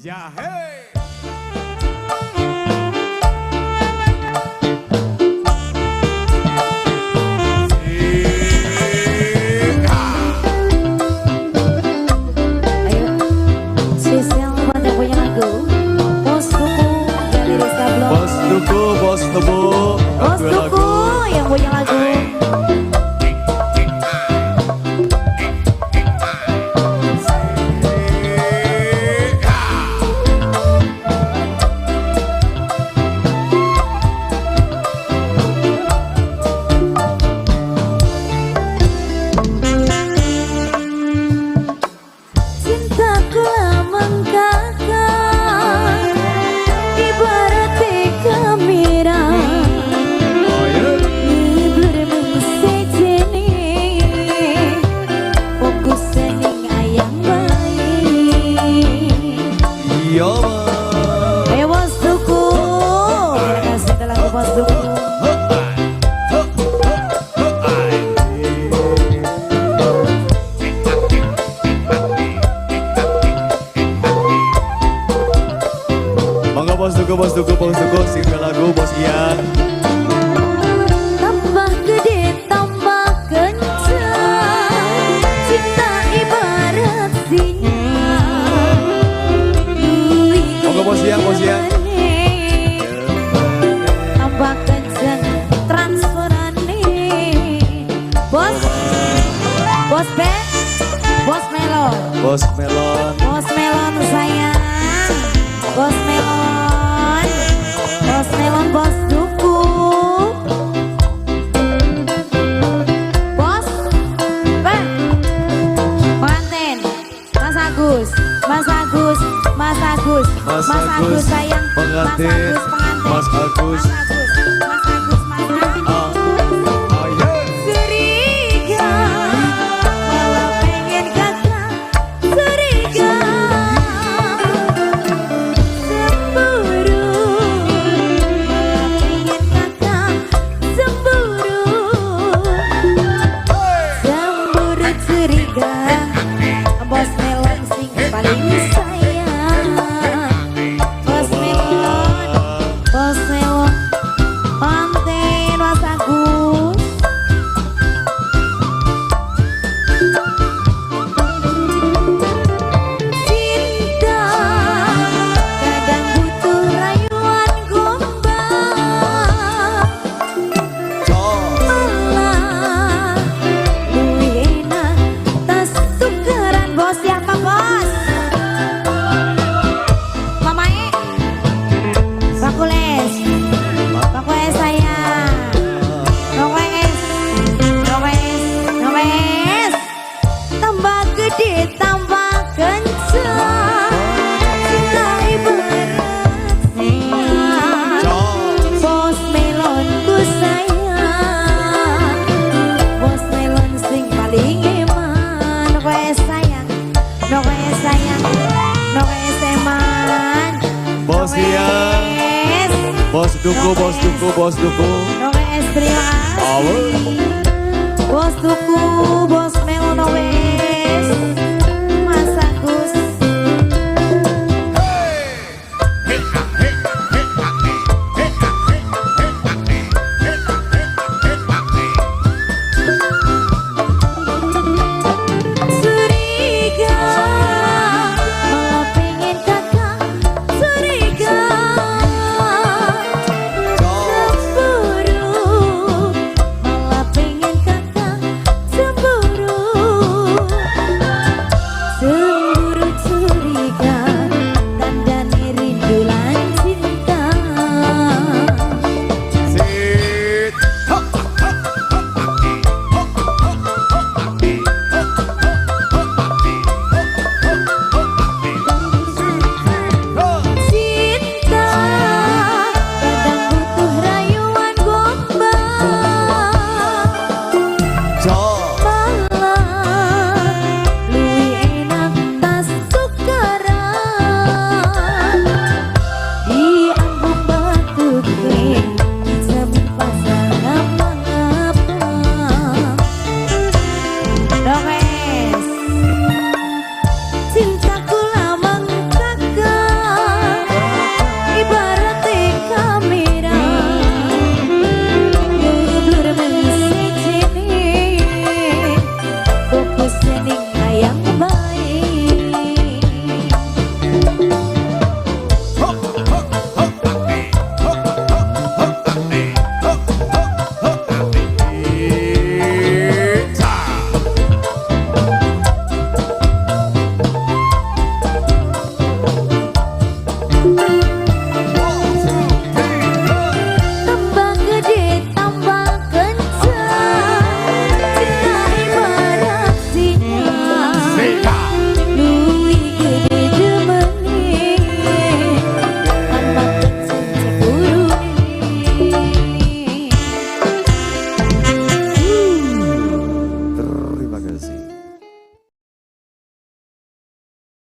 Ya hei. Bos Duku yang punya lagu. Cintaku mengkakak ibarat kamera. Bos Duku, terima kasih telah Bos Duku. Mangga Bos Duku, singkat lagu Bos Ian. Tambah gede, tambah kencang, cinta ibarat sinyal. Mangga Bos Ian. Tambah kencang transferane. Bos Ben, Bos Melon. Bos Melon sayang. Bos Melon, Bos Duku. Bos Ben, pengantin. Mas Agus sayang. pengantin. Mas Agus. Bos Melon sing paling sayang. Bos Melon manten Mas Agus. Cinta kadang butuh rayuan gombal. Pakules sayang. Nowes. Tambah gede, tambah kencang, cinta ibarat sinyal. Bos Melon ku sayang. Bos Melon sing paling eman. Nowes sayang. Eman. Bos Ian. Bos Duku. Nowes terima kasih. Bos Duku, Bos Melon, Nowes.